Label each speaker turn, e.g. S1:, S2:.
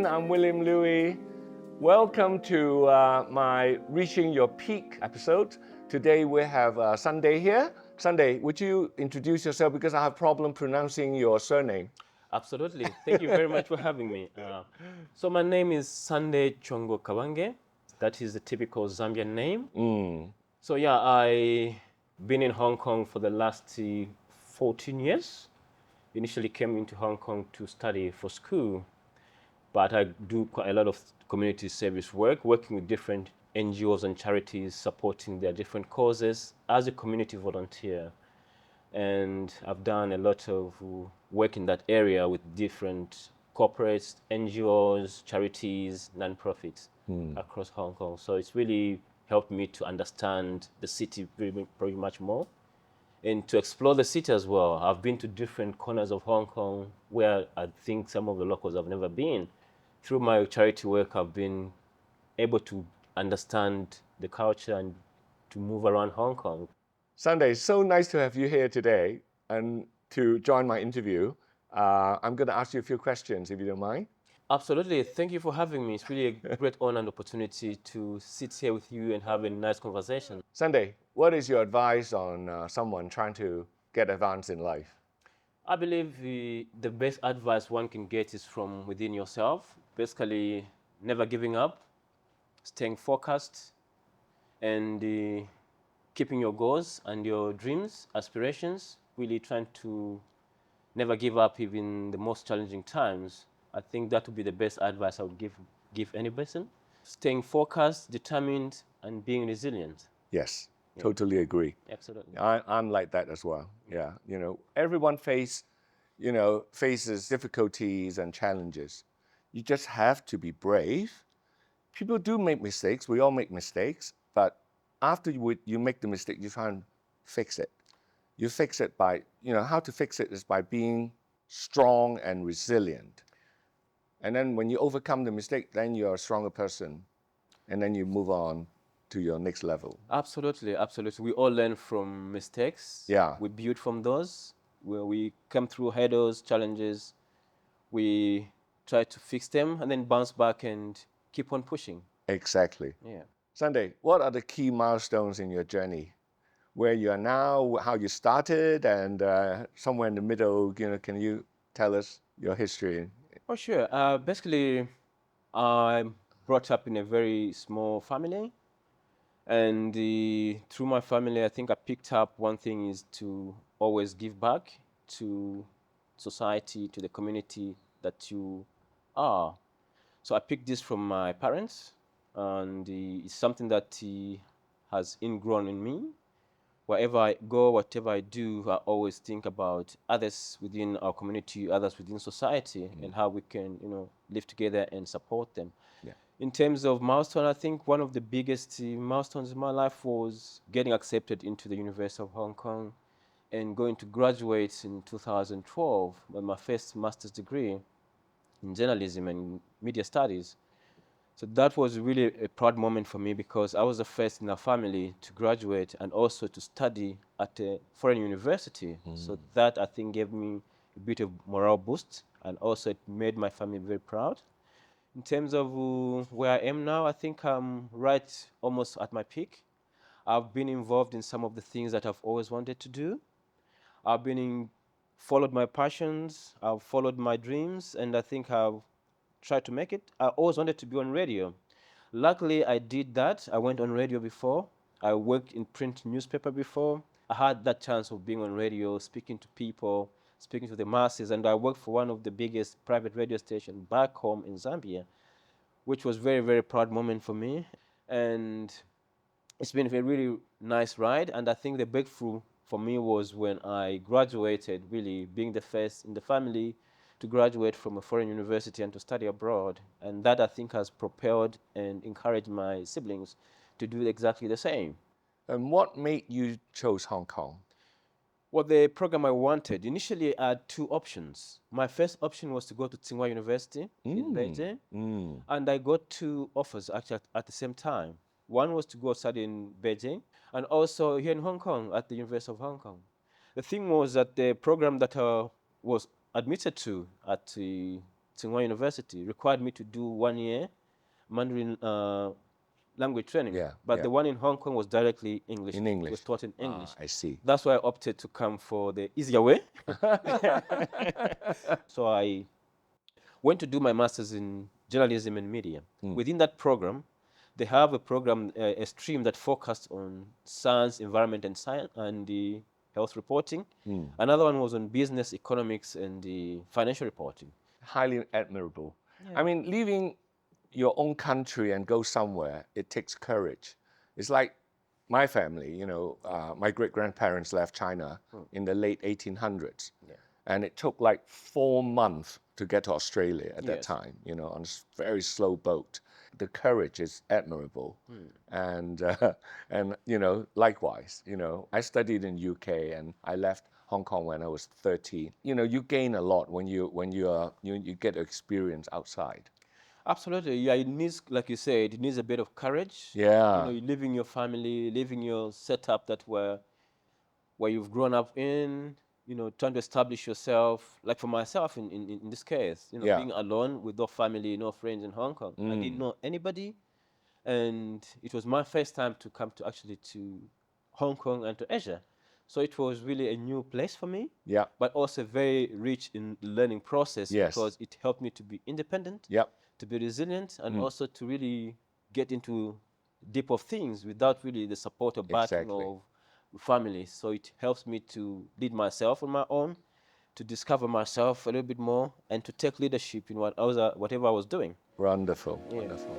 S1: everyone. I'm William Louey. Welcome to my Reaching Your Peak episode. Today we have Sanday here. Sanday, would you introduce yourself because I have problem pronouncing your surname?
S2: Absolutely. Thank you very much for having me. So my name is Sanday Chongo Kabange. That is the typical Zambian name. So yeah, I been in Hong Kong for the last 14 years. Initially came into Hong Kong to study for school, but I do quite a lot of community service work, working with different NGOs and charities, supporting their different causes as a community volunteer. And I've done a lot of work in that area with different corporates, NGOs, charities, non-profits across Hong Kong. So it's really helped me to understand the city very much more and to explore the city as well. I've been to different corners of Hong Kong where I think some of the locals have never been. Through my charity work, I've been able to understand the culture and to move around Hong Kong.
S1: Sanday, so nice to have you here today and to join my interview. I'm going to ask you a few questions if you don't mind.
S2: Absolutely. Thank you for having me. It's really a great honor and opportunity to sit here with you and have a nice conversation.
S1: Sanday, what is your advice on someone trying to get advanced in life?
S2: I believe the best advice one can get is from within yourself. Basically, never giving up, staying focused, and keeping your goals and your dreams, aspirations, really trying to never give up even the most challenging times. I think that would be the best advice I would give any person. Staying focused, determined, and being resilient.
S1: Yes, totally agree.
S2: Absolutely.
S1: I'm like that as well. Yeah, everyone faces difficulties and challenges. You just have to be brave. People do make mistakes. We all make mistakes, but after you make the mistake, you try and fix it. You fix it by, how to fix it is by being strong and resilient. And then when you overcome the mistake, then you're a stronger person, and then you move on to your next level.
S2: Absolutely, absolutely. We all learn from mistakes.
S1: Yeah.
S2: We build from those. When we come through hurdles, challenges, we try to fix them and then bounce back and keep on pushing.
S1: Exactly.
S2: Yeah.
S1: Sanday, what are the key milestones in your journey? Where you are now, how you started, and somewhere in the middle, can you tell us your history?
S2: Oh, sure. Basically, I'm brought up in a very small family. And through my family, I think I picked up one thing is to always give back to society, to the community that you are. So I picked this from my parents, and it's something that has ingrown in me. Wherever I go, whatever I do, I always think about others within our community, others within society, and how we can, live together and support them.
S1: Yeah.
S2: In terms of milestone, I think one of the biggest milestones in my life was getting accepted into the University of Hong Kong and going to graduate in 2012 with my first master's degree in journalism and media studies. So that was really a proud moment for me because I was the first in our family to graduate and also to study at a foreign university. So that I think gave me a bit of morale boost, and also it made my family very proud. In terms of where I am now, I think I'm right almost at my peak. I've been involved in some of the things that I've always wanted to do. I've followed my passions, I've followed my dreams, and I think I've tried to make it. I always wanted to be on radio. Luckily, I did that. I went on radio before. I worked in print newspaper before. I had that chance of being on radio, speaking to people, speaking to the masses, and I worked for one of the biggest private radio stations back home in Zambia, which was very, very proud moment for me. And it's been a really nice ride. And I think the breakthrough for me was when I graduated, really being the first in the family to graduate from a foreign university and to study abroad. And that I think has propelled and encouraged my siblings to do exactly the same.
S1: And what made you chose Hong Kong?
S2: Well, the program I wanted, initially I had two options. My first option was to go to Tsinghua University in Beijing, and I got two offers actually at the same time. One was to go study in Beijing, and also here in Hong Kong at the University of Hong Kong. The thing was that the program that I was admitted to at the Tsinghua University required me to do 1 year Mandarin language training.
S1: Yeah,
S2: But
S1: yeah.
S2: the one in Hong Kong was directly English.
S1: In
S2: It
S1: English.
S2: was taught in English.
S1: I see.
S2: That's why I opted to come for the easier way. So I went to do my master's in journalism and media. Within that program, they have a program, a stream that focused on science, environment, and science, and the health reporting. Another one was on business, economics, and the financial reporting.
S1: Highly admirable.
S2: Yeah.
S1: I mean, leaving your own country and go somewhere, it takes courage. It's like my family, you know, my great-grandparents left China in the late 1800s.
S2: Yeah.
S1: And it took like 4 months to get to Australia at that
S2: Yes.
S1: time, you know, on a very slow boat. The courage is admirable. And you know, likewise, you know, I studied in UK and I left Hong Kong when I was 13. You know, you gain a lot when you get experience outside.
S2: Absolutely. Yeah, it needs, like you said, it needs a bit of courage.
S1: Yeah.
S2: You know, you're leaving your family, leaving your setup where you've grown up in, you know, trying to establish yourself. Like for myself in this case, you know,
S1: Yeah.
S2: being alone with no family, no friends in Hong Kong. I didn't know anybody. And it was my first time to come to actually to Hong Kong and to Asia. So it was really a new place for me.
S1: Yeah.
S2: But also very rich in learning process.
S1: Yes.
S2: Because it helped me to be independent.
S1: Yep.
S2: To be resilient, and also to really get into deep of things without really the support or backing
S1: Exactly.
S2: of family. So it helps me to lead myself on my own, to discover myself a little bit more, and to take leadership in whatever I was doing.
S1: Wonderful.
S2: Yeah.
S1: Wonderful.